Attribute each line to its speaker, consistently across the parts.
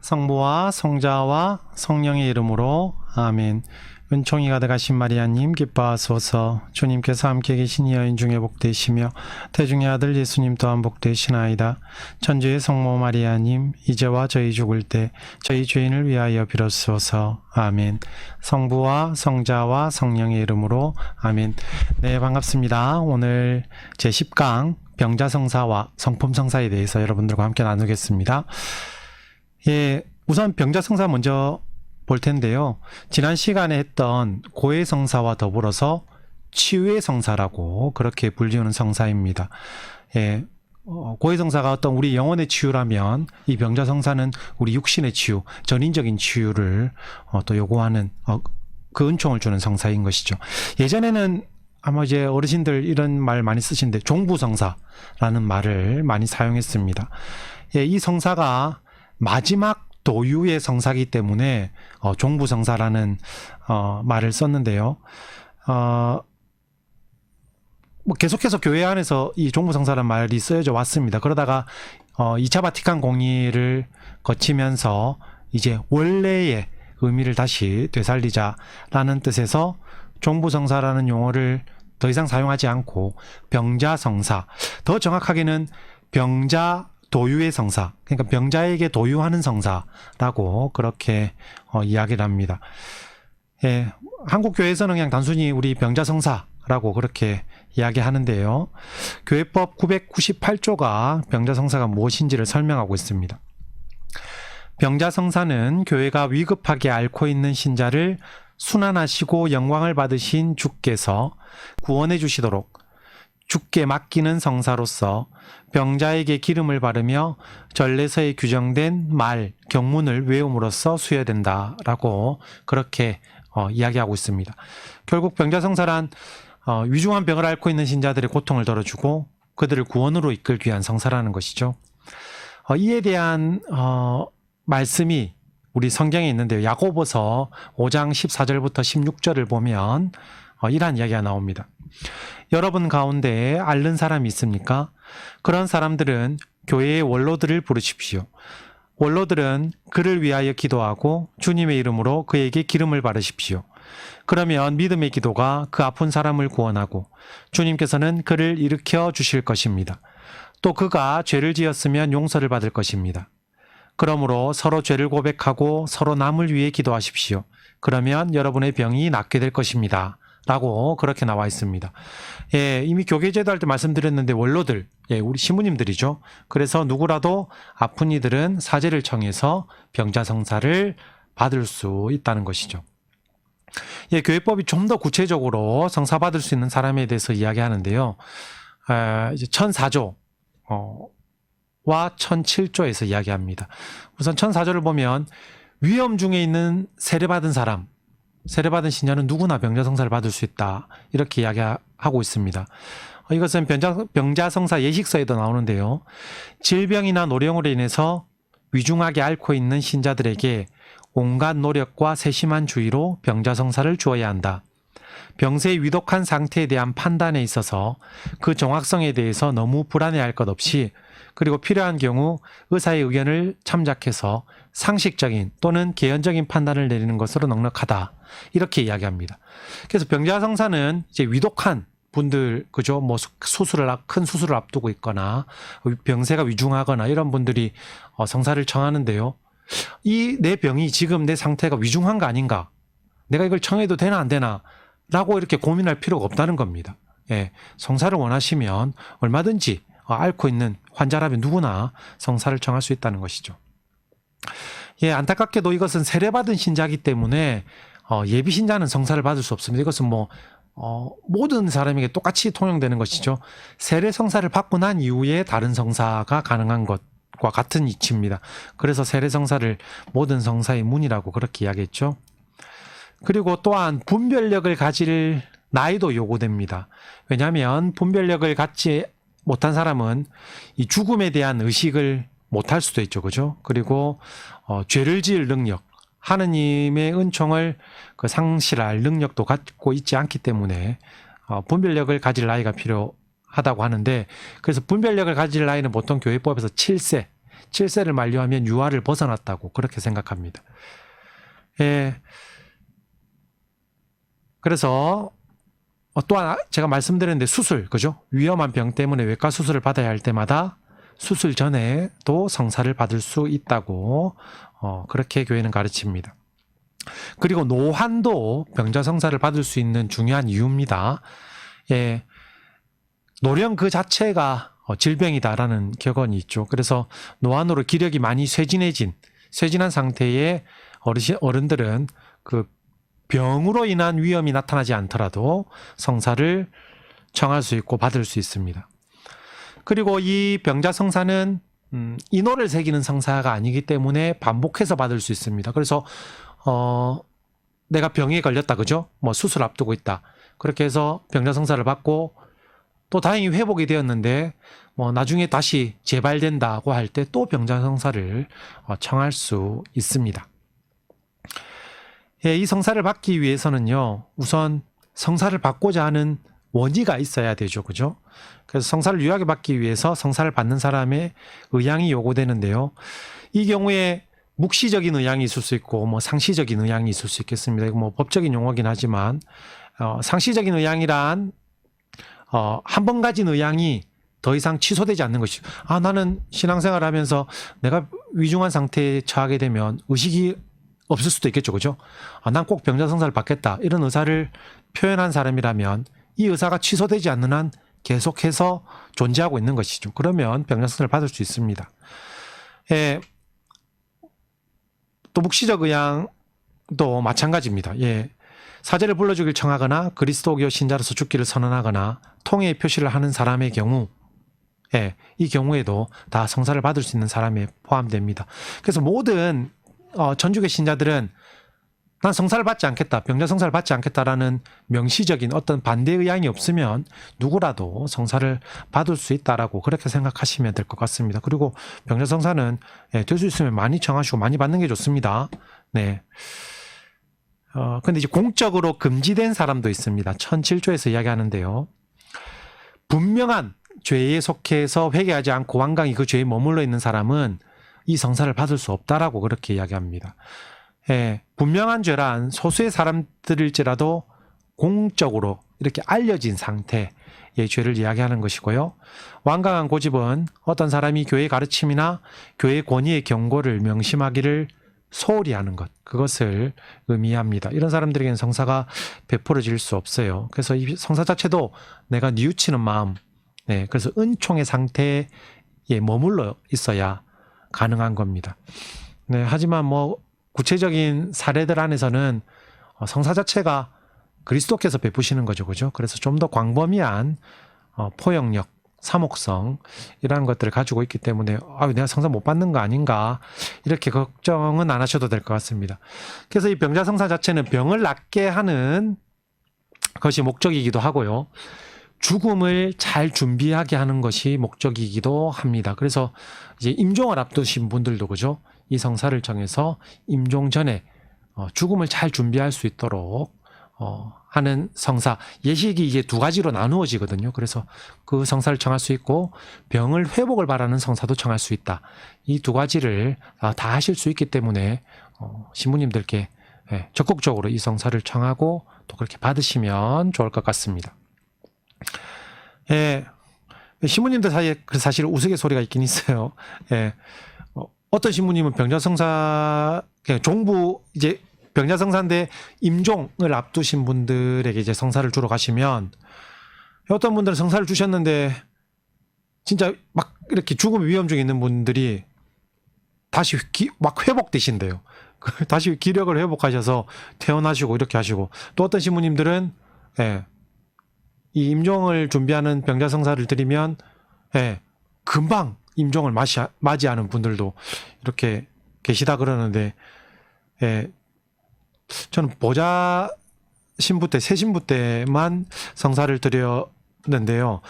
Speaker 1: 성부와 성자와 성령의 이름으로 아멘. 은총이 가득하신 마리아님 기뻐하소서. 주님께서 함께 계신 여인 중에 복되시며 태중의 아들 예수님 또한 복되시나이다. 천주의 성모 마리아님 이제와 저희 죽을 때 저희 죄인을 위하여 빌어주소서. 아멘. 성부와 성자와 성령의 이름으로 아멘. 네, 반갑습니다. 오늘 제10강 병자성사와 성품성사에 대해서 여러분들과 함께 나누겠습니다. 예, 우선 병자성사 먼저 볼 텐데요. 지난 시간에 했던 고해성사와 더불어서 치유의 성사라고 그렇게 불리우는 성사입니다. 예, 고해성사가 어떤 우리 영혼의 치유라면 이 병자성사는 우리 육신의 치유, 전인적인 치유를 또 요구하는 그 은총을 주는 성사인 것이죠. 예전에는 아마 이제 어르신들 이런 말 많이 쓰시는데 종부성사라는 말을 많이 사용했습니다. 예, 이 성사가 마지막 도유의 성사이기 때문에 종부성사라는 말을 썼는데요. 뭐 계속해서 교회 안에서 이 종부성사라는 말이 쓰여져 왔습니다. 그러다가 2차 바티칸 공의를 거치면서 이제 원래의 의미를 다시 되살리자라는 뜻에서 종부성사라는 용어를 더 이상 사용하지 않고 병자성사, 더 정확하게는 병자 도유의 성사, 그러니까 병자에게 도유하는 성사라고 그렇게 이야기를 합니다. 예, 한국 교회에서는 그냥 단순히 우리 병자성사라고 그렇게 이야기하는데요. 교회법 998조가 병자성사가 무엇인지를 설명하고 있습니다. 병자성사는 교회가 위급하게 앓고 있는 신자를 순환하시고 영광을 받으신 주께서 구원해 주시도록 주께 맡기는 성사로서 병자에게 기름을 바르며 전례서에 규정된 말, 경문을 외움으로써 수여된다라고 그렇게 이야기하고 있습니다. 결국 병자성사란 위중한 병을 앓고 있는 신자들의 고통을 덜어주고 그들을 구원으로 이끌기 위한 성사라는 것이죠. 이에 대한 말씀이 우리 성경에 있는데요. 야고보서 5장 14절부터 16절을 보면 이러한 이야기가 나옵니다. 여러분 가운데 앓는 사람이 있습니까? 그런 사람들은 교회의 원로들을 부르십시오. 원로들은 그를 위하여 기도하고 주님의 이름으로 그에게 기름을 바르십시오. 그러면 믿음의 기도가 그 아픈 사람을 구원하고 주님께서는 그를 일으켜 주실 것입니다. 또 그가 죄를 지었으면 용서를 받을 것입니다. 그러므로 서로 죄를 고백하고 서로 남을 위해 기도하십시오. 그러면 여러분의 병이 낫게 될 것입니다. 라고 그렇게 나와 있습니다. 예, 이미 교계제도 할 때 말씀드렸는데 원로들, 예, 우리 시부님들이죠. 그래서 누구라도 아픈 이들은 사제를 청해서 병자성사를 받을 수 있다는 것이죠. 예, 교회법이 좀 더 구체적으로 성사 받을 수 있는 사람에 대해서 이야기하는데요. 이제 1004조 와 1007조에서 이야기합니다. 우선 1004조를 보면 위험 중에 있는 세례받은 사람, 세례받은 신자는 누구나 병자성사를 받을 수 있다. 이렇게 이야기하고 있습니다. 이것은 병자성사 예식서에도 나오는데요. 질병이나 노령으로 인해서 위중하게 앓고 있는 신자들에게 온갖 노력과 세심한 주의로 병자성사를 주어야 한다. 병세의 위독한 상태에 대한 판단에 있어서 그 정확성에 대해서 너무 불안해할 것 없이 그리고 필요한 경우 의사의 의견을 참작해서 상식적인 또는 개연적인 판단을 내리는 것으로 넉넉하다. 이렇게 이야기합니다. 그래서 병자성사는 이제 위독한 분들, 그죠? 뭐 큰 수술을 앞두고 있거나 병세가 위중하거나 이런 분들이 성사를 청하는데요. 이 내 병이 지금 내 상태가 위중한 거 아닌가? 내가 이걸 청해도 되나 안 되나? 라고 이렇게 고민할 필요가 없다는 겁니다. 예, 성사를 원하시면 얼마든지 앓고 있는 환자라면 누구나 성사를 청할 수 있다는 것이죠. 예, 안타깝게도 이것은 세례받은 신자이기 때문에 예비 신자는 성사를 받을 수 없습니다. 이것은 모든 사람에게 똑같이 통용되는 것이죠. 세례 성사를 받고 난 이후에 다른 성사가 가능한 것과 같은 이치입니다. 그래서 세례 성사를 모든 성사의 문이라고 그렇게 이야기했죠. 그리고 또한 분별력을 가질 나이도 요구됩니다. 왜냐하면 분별력을 갖지 못한 사람은 이 죽음에 대한 의식을 못할 수도 있죠. 그죠? 그리고 죄를 지을 능력, 하느님의 은총을 상실할 능력도 갖고 있지 않기 때문에 분별력을 가질 나이가 필요하다고 하는데, 그래서 분별력을 가질 나이는 보통 교회법에서 7세, 7세를 만료하면 유아를 벗어났다고 그렇게 생각합니다. 예. 그래서 또 하나 제가 말씀드렸는데 수술, 그죠? 위험한 병 때문에 외과 수술을 받아야 할 때마다 수술 전에도 성사를 받을 수 있다고 그렇게 교회는 가르칩니다. 그리고 노환도 병자 성사를 받을 수 있는 중요한 이유입니다. 예. 노령 그 자체가 질병이다라는 격언이 있죠. 그래서 노안으로 기력이 많이 쇠진한 상태의 어른들은 그 병으로 인한 위험이 나타나지 않더라도 성사를 청할 수 있고 받을 수 있습니다. 그리고 이 병자 성사는 인호를 새기는 성사가 아니기 때문에 반복해서 받을 수 있습니다. 그래서 내가 병에 걸렸다, 그죠? 뭐 수술 앞두고 있다. 그렇게 해서 병자 성사를 받고 또 다행히 회복이 되었는데 뭐 나중에 다시 재발된다고 할 때 또 병자 성사를 청할 수 있습니다. 예, 이 성사를 받기 위해서는요, 우선 성사를 받고자 하는 원의가 있어야 되죠, 그죠? 그래서 성사를 유하게 받기 위해서 성사를 받는 사람의 의향이 요구되는데요. 이 경우에 묵시적인 의향이 있을 수 있고, 뭐 상시적인 의향이 있을 수 있겠습니다. 이거 뭐 법적인 용어긴 하지만, 상시적인 의향이란, 한 번 가진 의향이 더 이상 취소되지 않는 것이죠. 나는 신앙생활 하면서 내가 위중한 상태에 처하게 되면 의식이 없을 수도 있겠죠, 그죠? 난 꼭 병자 성사를 받겠다. 이런 의사를 표현한 사람이라면 이 의사가 취소되지 않는 한 계속해서 존재하고 있는 것이죠. 그러면 병자 성사를 받을 수 있습니다. 예, 또 묵시적 의향도 마찬가지입니다. 예, 사제를 불러주길 청하거나 그리스도교 신자로서 죽기를 선언하거나 통해의 표시를 하는 사람의 경우, 예, 이 경우에도 다 성사를 받을 수 있는 사람에 포함됩니다. 그래서 모든 전주교 신자들은 난 성사를 받지 않겠다, 병자 성사를 받지 않겠다라는 명시적인 어떤 반대 의향이 없으면 누구라도 성사를 받을 수 있다라고 그렇게 생각하시면 될 것 같습니다. 그리고 병자 성사는 될 수 있으면 많이 청하시고 많이 받는 게 좋습니다. 네. 근데 이제 공적으로 금지된 사람도 있습니다. 1007조에서 이야기하는데요. 분명한 죄에 속해서 회개하지 않고 완강히 그 죄에 머물러 있는 사람은 이 성사를 받을 수 없다라고 그렇게 이야기합니다. 예, 분명한 죄란 소수의 사람들일지라도 공적으로 이렇게 알려진 상태의 죄를 이야기하는 것이고요. 완강한 고집은 어떤 사람이 교회의 가르침이나 교회의 권위의 경고를 명심하기를 소홀히 하는 것, 그것을 의미합니다. 이런 사람들에게는 성사가 베풀어질 수 없어요. 그래서 이 성사 자체도 내가 뉘우치는 마음, 네, 그래서 은총의 상태에 머물러 있어야 가능한 겁니다. 네, 하지만 뭐 구체적인 사례들 안에서는 성사 자체가 그리스도께서 베푸시는 거죠, 그죠? 그래서 좀 더 광범위한 포용력, 사목성 이라는 것들을 가지고 있기 때문에 내가 성사 못 받는 거 아닌가 이렇게 걱정은 안 하셔도 될 것 같습니다. 그래서 이 병자 성사 자체는 병을 낫게 하는 것이 목적이기도 하고요. 죽음을 잘 준비하게 하는 것이 목적이기도 합니다. 그래서 이제 임종을 앞두신 분들도 그죠? 이 성사를 정해서 임종 전에 죽음을 잘 준비할 수 있도록 하는 성사, 예식이 이제 두 가지로 나누어지거든요. 그래서 그 성사를 청할 수 있고 병을 회복을 바라는 성사도 청할 수 있다. 이 두 가지를 다 하실 수 있기 때문에 신부님들께 적극적으로 이 성사를 청하고 또 그렇게 받으시면 좋을 것 같습니다. 예, 신부님들 사이에 사실 우스갯소리가 있긴 있어요. 예, 어떤 신부님은 병자성사, 종부, 이제 병자성사인데 임종을 앞두신 분들에게 이제 성사를 주러 가시면 어떤 분들은 성사를 주셨는데 진짜 막 이렇게 죽음 위험중에 있는 분들이 다시 막 회복되신대요. 다시 기력을 회복하셔서 퇴원하시고 이렇게 하시고, 또 어떤 신부님들은 이 임종을 준비하는 병자성사를 드리면 금방 임종을 맞이하는 분들도 이렇게 계시다 그러는데, 저는 보좌 신부 때, 새 신부 때만 성사를 드렸는데요.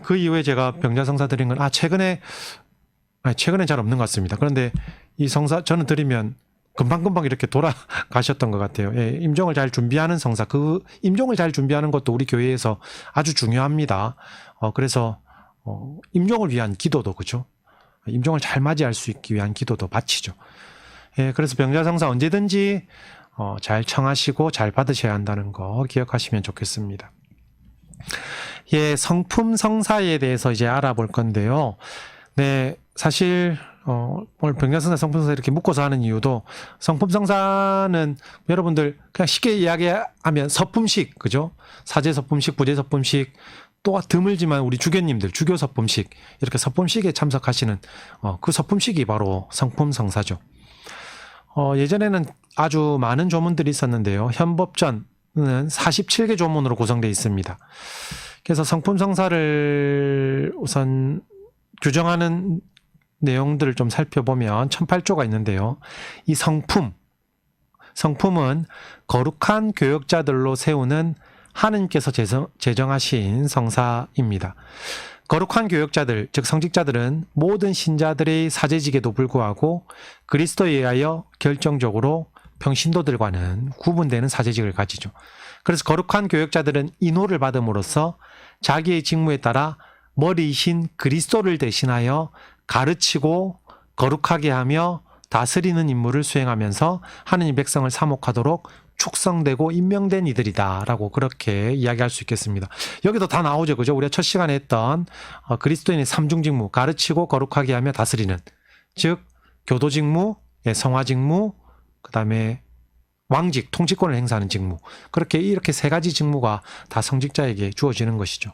Speaker 1: 그 이후에 제가 병자성사 드린 건 최근에 잘 없는 것 같습니다. 그런데 이 성사 저는 드리면 금방금방 이렇게 돌아가셨던 것 같아요. 임종을 잘 준비하는 성사, 그 임종을 잘 준비하는 것도 우리 교회에서 아주 중요합니다. 그래서 임종을 위한 기도도 그죠? 임종을 잘 맞이할 수 있기 위한 기도도 바치죠. 예, 그래서 병자성사 언제든지 잘 청하시고 잘 받으셔야 한다는 거 기억하시면 좋겠습니다. 예, 성품 성사에 대해서 이제 알아볼 건데요. 네, 사실 오늘 병자성사 성품성사 이렇게 묶어서 하는 이유도 성품성사는 여러분들 그냥 쉽게 이야기하면 서품식, 그죠? 사제서품식, 부제서품식, 또 드물지만 우리 주교님들 주교서품식, 이렇게 서품식에 참석하시는 그 서품식이 바로 성품성사죠. 예전에는 아주 많은 조문들이 있었는데요. 현법전은 47개 조문으로 구성되어 있습니다. 그래서 성품성사를 우선 규정하는 내용들을 좀 살펴보면 1008조가 있는데요. 이 성품은 거룩한 교역자들로 세우는 하느님께서 제정하신 성사입니다. 거룩한 교역자들, 즉 성직자들은 모든 신자들의 사제직에도 불구하고 그리스도에 의하여 결정적으로 평신도들과는 구분되는 사제직을 가지죠. 그래서 거룩한 교역자들은 인호를 받음으로써 자기의 직무에 따라 머리이신 그리스도를 대신하여 가르치고 거룩하게 하며 다스리는 임무를 수행하면서 하느님 백성을 사목하도록 축성되고 임명된 이들이다 라고 그렇게 이야기할 수 있겠습니다. 여기도 다 나오죠. 그죠? 우리가 첫 시간에 했던 그리스도인의 삼중직무, 가르치고 거룩하게 하며 다스리는, 즉 교도직무, 성화직무, 그 다음에 왕직, 통치권을 행사하는 직무, 그렇게 이렇게 세 가지 직무가 다 성직자에게 주어지는 것이죠.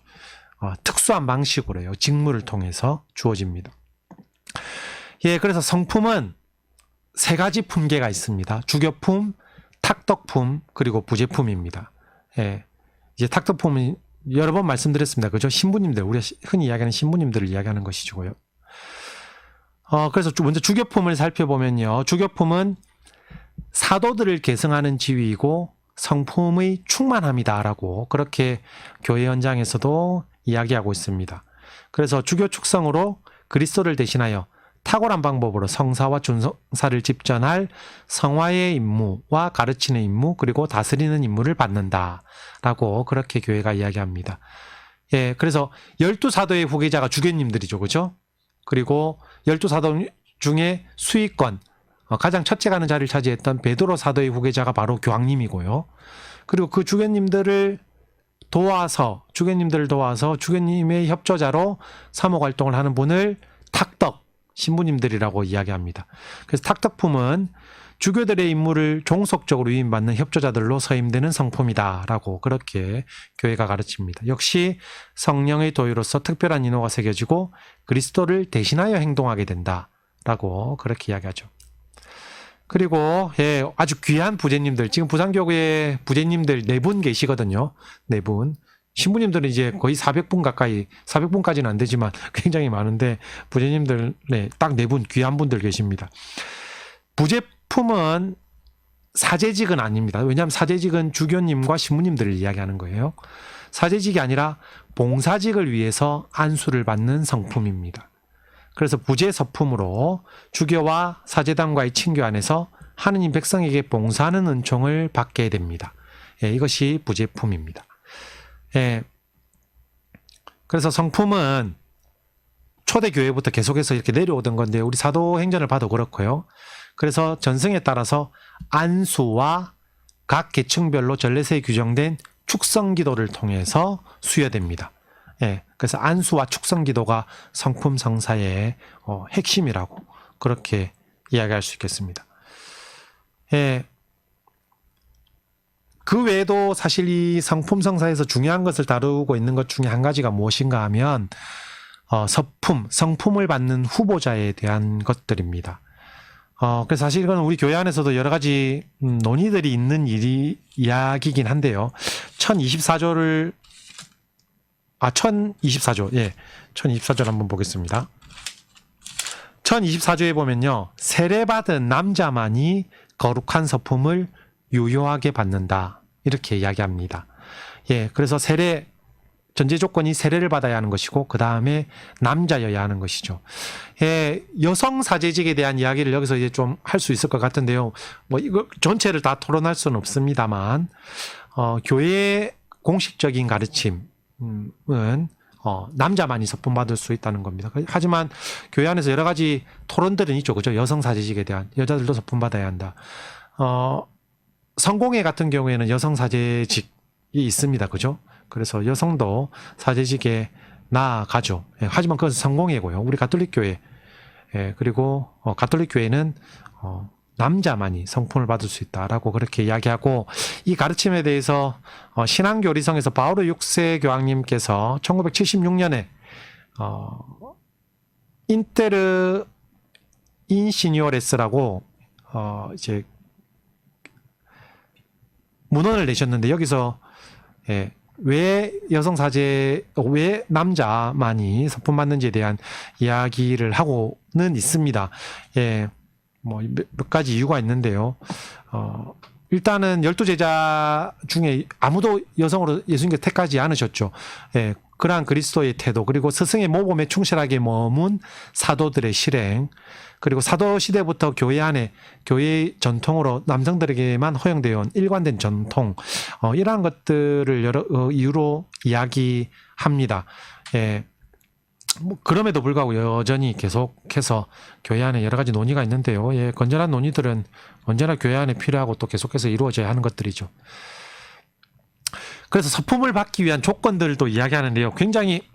Speaker 1: 특수한 방식으로요. 직무를 통해서 주어집니다. 예, 그래서 성품은 세 가지 품계가 있습니다. 주교품, 탁덕품, 그리고 부제품입니다. 예, 이제 탁덕품은 여러 번 말씀드렸습니다. 그죠? 신부님들, 우리가 흔히 이야기하는 신부님들을 이야기하는 것이고요. 그래서 먼저 주교품을 살펴보면요. 주교품은 사도들을 계승하는 지위이고 성품의 충만함이다라고 그렇게 교회 현장에서도 이야기하고 있습니다. 그래서 주교 축성으로 그리스도를 대신하여 탁월한 방법으로 성사와 준성사를 집전할 성화의 임무와 가르치는 임무, 그리고 다스리는 임무를 받는다라고 그렇게 교회가 이야기합니다. 예, 그래서 12사도의 후계자가 주교님들이죠. 그죠? 그리고 12사도 중에 수위권, 가장 첫째 가는 자리를 차지했던 베드로 사도의 후계자가 바로 교황님이고요. 그리고 그 주교님들을 도와서 주교님의 협조자로 사목활동을 하는 분을 탁덕, 신부님들이라고 이야기합니다. 그래서 탁덕품은 주교들의 임무를 종속적으로 위임받는 협조자들로 서임되는 성품이다라고 그렇게 교회가 가르칩니다. 역시 성령의 도의로서 특별한 인호가 새겨지고 그리스도를 대신하여 행동하게 된다라고 그렇게 이야기하죠. 그리고 예, 아주 귀한 부제님들, 지금 부산교구에 부제님들 4분 계시거든요. 4분. 신부님들은 이제 거의 400분 가까이, 400분까지는 안 되지만 굉장히 많은데 부제님들 딱 4분 귀한 분들 계십니다. 부제품은 사제직은 아닙니다. 왜냐하면 사제직은 주교님과 신부님들을 이야기하는 거예요. 사제직이 아니라 봉사직을 위해서 안수를 받는 성품입니다. 그래서 부제서품으로 주교와 사제단과의 친교 안에서 하느님 백성에게 봉사하는 은총을 받게 됩니다. 예, 이것이 부제품입니다. 예, 그래서 성품은 초대교회부터 계속해서 이렇게 내려오던 건데 우리 사도행전을 봐도 그렇고요. 그래서 전승에 따라서 안수와 각 계층별로 전례서에 규정된 축성기도를 통해서 수여됩니다. 예, 그래서 안수와 축성기도가 성품성사의 핵심이라고 그렇게 이야기할 수 있겠습니다. 예, 그 외에도 사실 이 성품성사에서 중요한 것을 다루고 있는 것 중에 한 가지가 무엇인가 하면 성품을 받는 후보자에 대한 것들입니다. 그래서 사실 이건 우리 교회 안에서도 여러 가지 논의들이 있는 이야기긴 한데요. 1024조, 예, 1024조를 한번 보겠습니다. 1024조에 보면요. 세례받은 남자만이 거룩한 서품을 유효하게 받는다. 이렇게 이야기합니다. 예, 그래서 전제 조건이 세례를 받아야 하는 것이고 그 다음에 남자여야 하는 것이죠. 예, 여성 사제직에 대한 이야기를 여기서 이제 좀 할 수 있을 것 같은데요. 뭐 이거 전체를 다 토론할 수는 없습니다만 교회의 공식적인 가르침은 남자만이 서품받을 수 있다는 겁니다. 하지만 교회 안에서 여러 가지 토론들은 있죠. 그죠? 여성 사제직에 대한 여자들도 서품받아야 한다. 성공회 같은 경우에는 여성 사제직이 있습니다. 그죠? 그래서 여성도 사제직에 나아가죠. 예, 하지만 그것은 성공회고요. 우리 가톨릭 교회, 예, 그리고 가톨릭 교회는 남자만이 성품을 받을 수 있다라고 그렇게 이야기하고, 이 가르침에 대해서 신앙교리성에서 바오로 6세 교황님께서 1976년에 인테르 인시니오레스라고 이제 문헌을 내셨는데, 여기서 왜 여성 사제, 왜 남자만이 서품 받는지에 대한 이야기를 하고는 있습니다. 뭐 몇 가지 이유가 있는데요. 일단은 12제자 중에 아무도 여성으로 예수님께 택하지 않으셨죠. 그러한 그리스도의 태도, 그리고 스승의 모범에 충실하게 머문 사도들의 실행, 그리고 사도 시대부터 교회 안에 교회의 전통으로 남성들에게만 허용되어 온 일관된 전통, 이러한 것들을 여러 이유로 이야기합니다. 뭐 그럼에도 불구하고 여전히 계속해서 교회 안에 여러 가지 논의가 있는데요. 건전한 논의들은 언제나 교회 안에 필요하고 또 계속해서 이루어져야 하는 것들이죠. 그래서 서품을 받기 위한 조건들도 이야기하는데요. 굉장히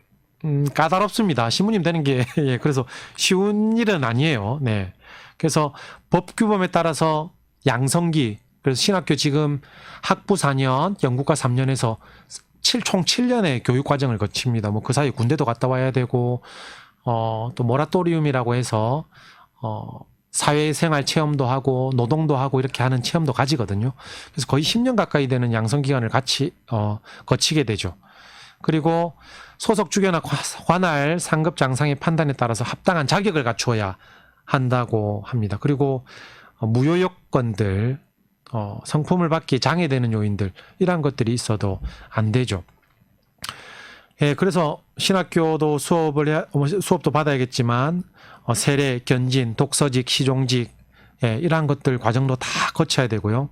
Speaker 1: 까다롭습니다. 신부님 되는 게 그래서 쉬운 일은 아니에요. 네. 그래서 법 규범에 따라서 양성기, 그래서 신학교 지금 학부 4년, 연구과 3년에서 총 7년의 교육 과정을 거칩니다. 뭐 그 사이 군대도 갔다 와야 되고, 또 모라토리움이라고 해서 사회생활 체험도 하고 노동도 하고 이렇게 하는 체험도 가지거든요. 그래서 거의 10년 가까이 되는 양성 기간을 같이 거치게 되죠. 그리고 소속 주교나 관할 상급 장상의 판단에 따라서 합당한 자격을 갖추어야 한다고 합니다. 그리고 무효 요건들, 성품을 받기에 장애되는 요인들, 이러한 것들이 있어도 안 되죠. 그래서 신학교도 수업도 받아야겠지만 세례, 견진, 독서직, 시종직, 이러한 것들 과정도 다 거쳐야 되고요.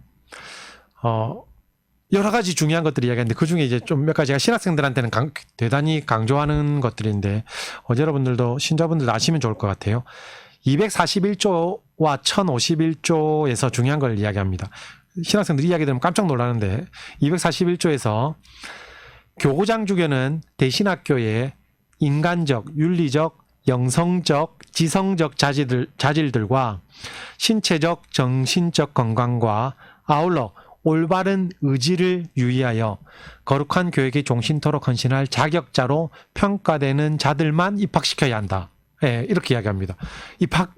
Speaker 1: 여러 가지 중요한 것들이 이야기하는데, 그 중에 이제 좀 몇 가지가 신학생들한테는 대단히 강조하는 것들인데, 여러분들도 신자분들도 아시면 좋을 것 같아요. 241조와 1051조에서 중요한 걸 이야기합니다. 신학생들이 이야기 들으면 깜짝 놀라는데, 241조에서 교구장 주교는 대신학교에 인간적, 윤리적, 영성적, 지성적 자질들과 신체적, 정신적 건강과 아울러 올바른 의지를 유의하여 거룩한 교육에 종신토록 헌신할 자격자로 평가되는 자들만 입학시켜야 한다. 이렇게 이야기합니다. 입학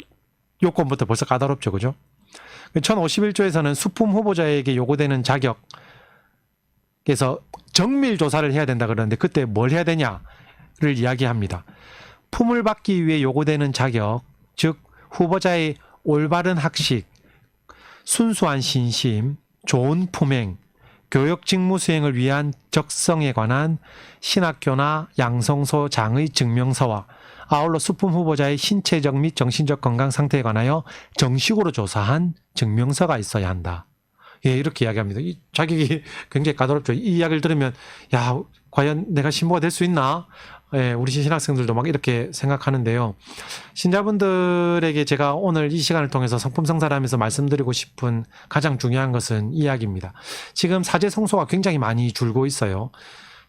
Speaker 1: 요건부터 벌써 까다롭죠, 그죠? 1051조에서는 수품 후보자에게 요구되는 자격에서 정밀 조사를 해야 된다 그러는데, 그때 뭘 해야 되냐를 이야기합니다. 품을 받기 위해 요구되는 자격, 즉 후보자의 올바른 학식, 순수한 신심, 좋은 품행, 교육 직무 수행을 위한 적성에 관한 신학교나 양성소 장의 증명서와 아울러 수품 후보자의 신체적 및 정신적 건강 상태에 관하여 정식으로 조사한 증명서가 있어야 한다. 이렇게 이야기합니다. 이 자격이 굉장히 까다롭죠. 이 이야기를 들으면, 야, 과연 내가 신부가 될 수 있나? 우리 신학생들도 막 이렇게 생각하는데요. 신자분들에게 제가 오늘 이 시간을 통해서 성품 성사를 하면서 말씀드리고 싶은 가장 중요한 것은 이 이야기입니다. 지금 사제 성소가 굉장히 많이 줄고 있어요.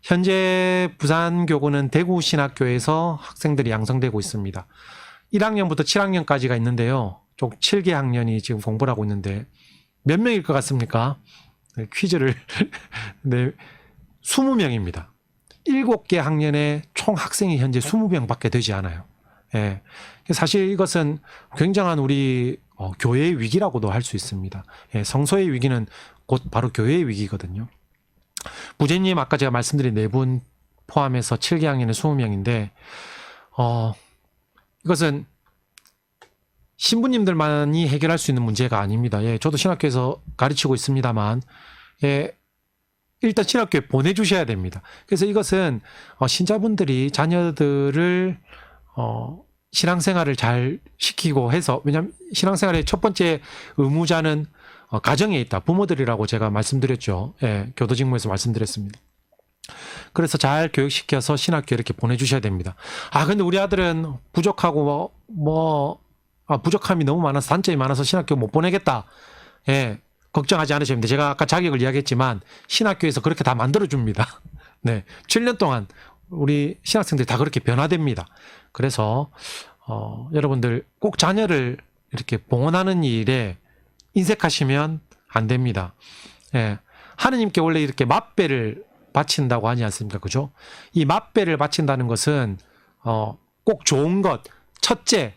Speaker 1: 현재 부산교구는 대구신학교에서 학생들이 양성되고 있습니다. 1학년부터 7학년까지가 있는데요. 총 7개 학년이 지금 공부를 하고 있는데 몇 명일 것 같습니까? 퀴즈를 네, 20명입니다. 7개 학년에 총 학생이 현재 20명밖에 되지 않아요. 사실 이것은 굉장한 우리 교회의 위기라고도 할 수 있습니다. 성소의 위기는 곧 바로 교회의 위기거든요. 부제님 아까 제가 말씀드린 4분 포함해서 7개 학년에 20명인데 이것은 신부님들만이 해결할 수 있는 문제가 아닙니다. 저도 신학교에서 가르치고 있습니다만 일단 신학교에 보내주셔야 됩니다. 그래서 이것은 신자분들이 자녀들을 신앙생활을 잘 시키고 해서, 왜냐하면 신앙생활의 첫 번째 의무자는 가정에 있다. 부모들이라고 제가 말씀드렸죠. 교도직무에서 말씀드렸습니다. 그래서 잘 교육시켜서 신학교에 이렇게 보내주셔야 됩니다. 근데 우리 아들은 부족하고 부족함이 너무 많아서 단점이 많아서 신학교 못 보내겠다. 예, 걱정하지 않으셔야 됩니다. 제가 아까 자격을 이야기했지만 신학교에서 그렇게 다 만들어줍니다. 네, 7년 동안 우리 신학생들이 다 그렇게 변화됩니다. 그래서 여러분들 꼭 자녀를 이렇게 봉헌하는 일에 인색하시면 안 됩니다. 예, 하느님께 원래 이렇게 맛배를 바친다고 하지 않습니까? 그죠? 이 맛배를 바친다는 것은 꼭 좋은 것, 첫째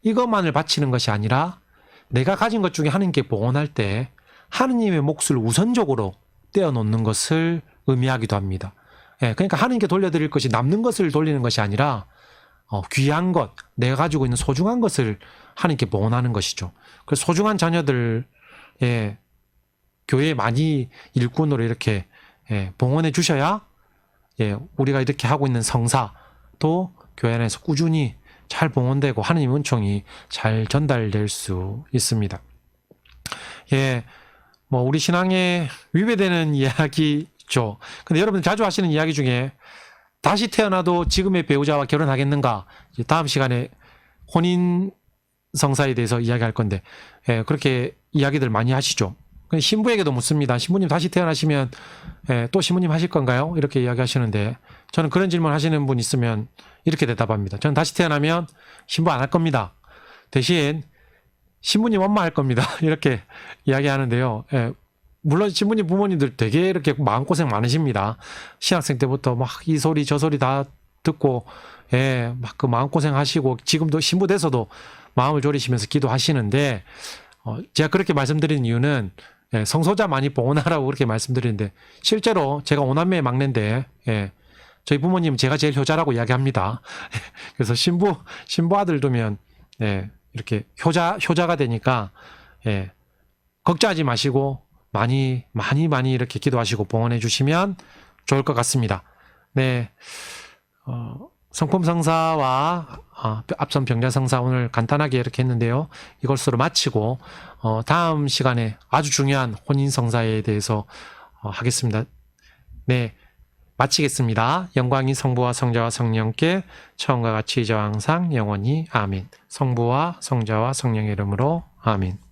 Speaker 1: 이것만을 바치는 것이 아니라 내가 가진 것 중에 하느님께 봉헌할 때 하느님의 몫을 우선적으로 떼어놓는 것을 의미하기도 합니다. 예, 그러니까 하느님께 돌려드릴 것이 남는 것을 돌리는 것이 아니라 귀한 것, 내가 가지고 있는 소중한 것을 하느님께 봉헌하는 것이죠. 그래서 소중한 자녀들 교회에 많이 일꾼으로 이렇게 봉헌해 주셔야 우리가 이렇게 하고 있는 성사도 교회 안에서 꾸준히 잘 봉헌되고 하느님의 은총이 잘 전달될 수 있습니다. 우리 신앙에 위배되는 이야기죠. 근데 여러분 자주 하시는 이야기 중에 다시 태어나도 지금의 배우자와 결혼하겠는가? 다음 시간에 혼인 성사에 대해서 이야기할 건데 그렇게 이야기들 많이 하시죠. 신부에게도 묻습니다. 신부님 다시 태어나시면 또 신부님 하실 건가요? 이렇게 이야기하시는데 저는 그런 질문 하시는 분 있으면 이렇게 대답합니다. 저는 다시 태어나면 신부 안 할 겁니다. 대신 신부님 엄마 할 겁니다. 이렇게 이야기하는데요. 물론 신부님 부모님들 되게 이렇게 마음고생 많으십니다. 신학생 때부터 막 이 소리 저 소리 다 듣고 막 그 마음고생 하시고 지금도 신부 돼서도 마음을 졸이시면서 기도하시는데 제가 그렇게 말씀드리는 이유는 성소자 많이 봉헌하라고 그렇게 말씀드리는데 실제로 제가 5남매의 막내인데 저희 부모님 제가 제일 효자라고 이야기합니다. 그래서 신부 아들 두면 이렇게 효자가 되니까 걱정하지 마시고 많이 이렇게 기도하시고 봉헌해 주시면 좋을 것 같습니다. 네, 성품 성사와 앞선 병자 성사 오늘 간단하게 이렇게 했는데요. 이것으로 마치고 다음 시간에 아주 중요한 혼인 성사에 대해서 하겠습니다. 네, 마치겠습니다. 영광이 성부와 성자와 성령께 처음과 같이 이제와 항상 영원히 아멘. 성부와 성자와 성령의 이름으로 아멘.